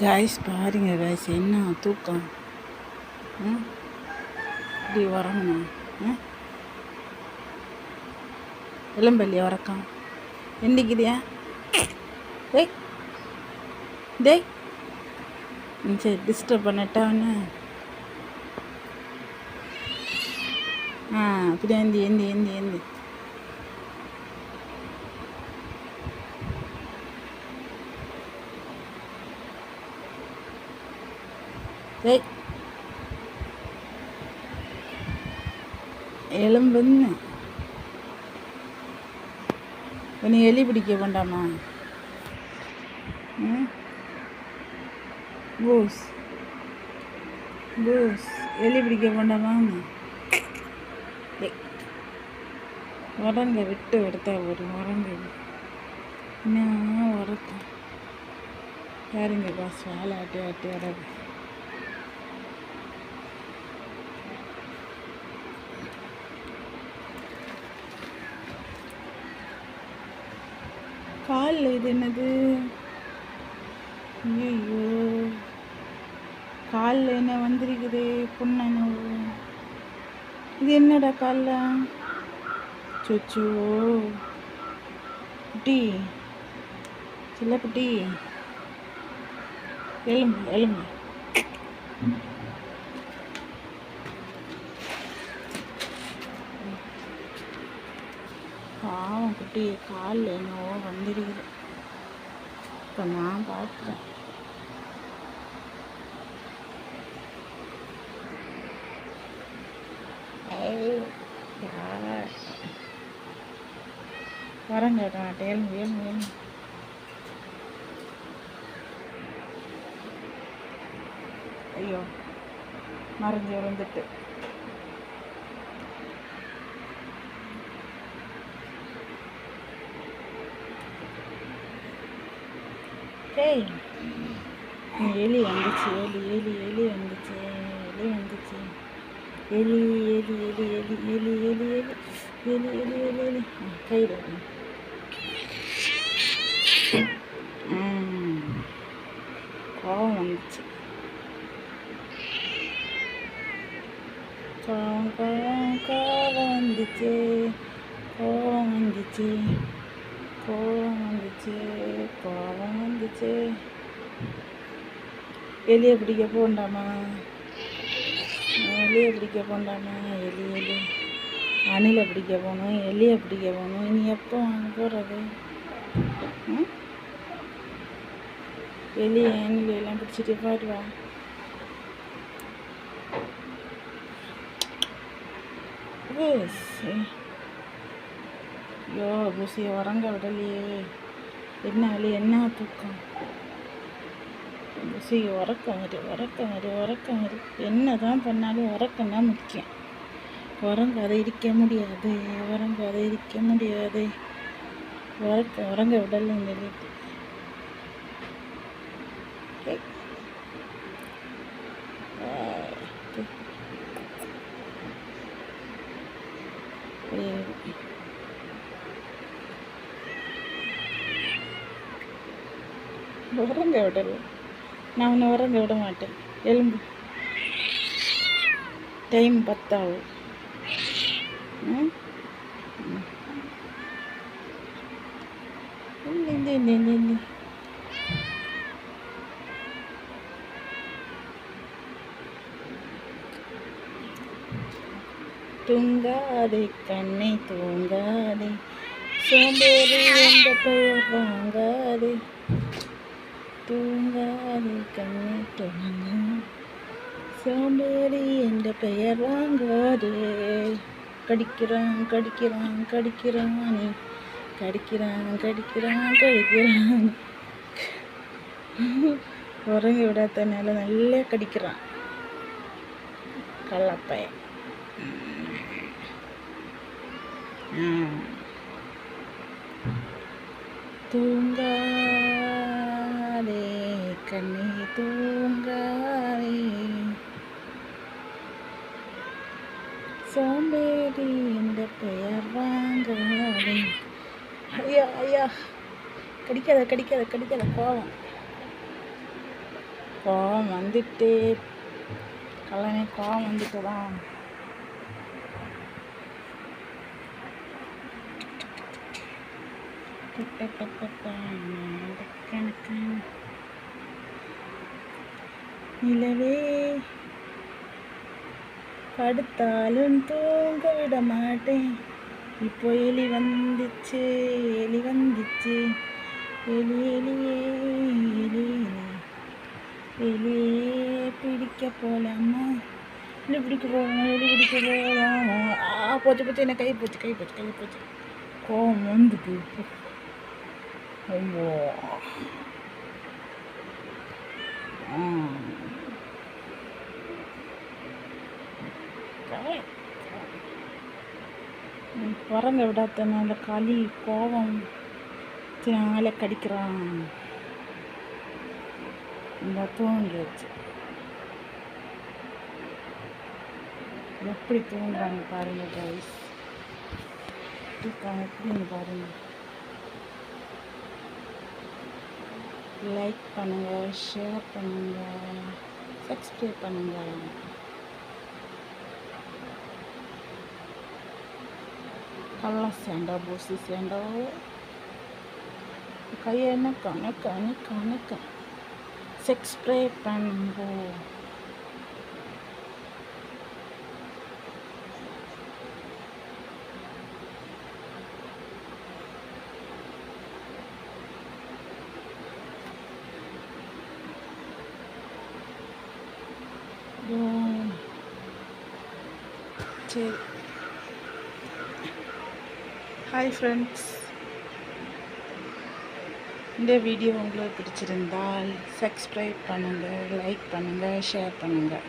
Guys பாருங்க guys, என்ன தூக்கம். இப்படி உறங்கணும். எலும்பல்லியா உறக்கம் எந்திக்குதியா? டேய் டேய், சரி டிஸ்டர்ப் பண்ணட்டான்னு. அப்படி ஏந்தி ஏந்தி ஏந்தி ஏந்தி. டேய் எலும்புன்னு நீ எலி பிடிக்க வேண்டாமா? பூஸ் பூஸ் எலி பிடிக்க வேண்டாமா? உரங்க விட்டு எடுத்தா ஒரு உரங்க என்ன உரத்த பாருங்க பாஸ், வேலை ஆட்டி ஆட்டி வராது. காலில் இது என்னது? ஐயோ, காலில் என்ன வந்திருக்குது? புண்ணனவு. இது என்னடா காலில்? சொச்சோ குட்டி, சில்ல குட்டி, எலும்பு எலும்பு. பாவம் குட்டி, காலில் என்னவோ வந்துருக்குது. இப்போ நான் பார்க்குறேன். வரங்க எலும்பு எலும்பு எலும்பு. ஐயோ, மறைஞ்சி விழுந்துட்டு. ஏய், எலி வந்துச்சு, எலி எலி எலி வந்துச்சு, எலி வந்துச்சு, எலி எலி எலி எலி எலி எலி எலி எலி எலி எலி எலி கையில். கோவம் வந்துச்சு, கோவம் கோவம் கோவம் வந்துச்சு, கோவம் வந்துச்சு, கோவம் வந்துச்சு, கோவம் வந்துச்சு. எலியை பிடிக்க போண்டாமா? எலியை பிடிக்க போண்டாமா? எலி எலி அணிலை பிடிக்க போகணும், எலியை பிடிக்க போகணும். இனி எப்போ வாங்க போகிறது? எலி அணிலையெல்லாம் பிடிச்சிட்டு பாருவா. ஐயோ, பூசியை உறங்க விடலையே. என்ன வழி, என்ன தூக்கம். பூசியை உறக்கம் வரு உறக்கம் வரு உறக்கம் வரு. என்ன தான் பண்ணாலும் உறக்கம் தான் முக்கியம். உறங்காத இருக்க முடியாது, உறங்காத இருக்க முடியாது. உறங்க விடலைன்னு சொல்லிட்டு உறங்க விடலை. நான் உன்னை உறங்க விட மாட்டேன். எலும்பு, டைம் 10 ஆகும். தூங்காதே கண்ணை தூங்காதே, சோம்பேறி என்ற பெயர் வாங்காதே. தூங்காதே கண்ணை தூங்காதே, சோம்பேறி என்ற பெயர் வாங்காதே. கடிக்கிறான் கடிக்கிறான் கடிக்கிறான், கடிக்கிறான் கடிக்கிறான் கடிக்கிறான். உறங்கி விடாதனால நல்லா கடிக்கிறான் கள்ளப்பையன். தூங்காதே கண்ணே தூங்காதே, சோம்பேறி என்ற பெயர் வாங்காதே. ஐயா ஐயா, கடிக்காத கடிக்காத கடிக்காத, கோவம். கோவம் வந்துட்டு கல்லணை கோவம் வந்துட்டு தான். நிலவே படுத்தாலும் தூங்க விட மாட்டேன். இப்போ எலி வந்துச்சு எலி வந்துச்சு எலி எலியே எலி எலியே பிடிக்க போலாமா எலி பிடிக்க போகலாம் எலி பிடிக்க போகலாம். போச்சு போச்சு என்ன கை போச்சு கை போச்சு கை போச்சு. கோவம் வந்துட்டு ஐயோ குரங்க விடாதனால களி கோவம் நாளை கடிக்கிறான். இந்த தூங்கிடுச்சு. எப்படி தூங்குறாங்க பாருங்க கைஸ். எப்படின்னு பாருங்க. லைக் பண்ணுங்க, ஷேர் பண்ணுங்க, சப்ஸ்கிரைப் பண்ணுங்க. கள்ள சேண்டா பூசி சேண்டா கையை கணக்க சப்ஸ்கிரைப் பண்ணுங்க. சரி, ஹாய் ஃப்ரெண்ட்ஸ். இந்த வீடியோ உங்களுக்கு பிடிச்சிருந்தால் சப்ஸ்கிரைப் பண்ணுங்கள், லைக் பண்ணுங்கள், ஷேர் பண்ணுங்கள்.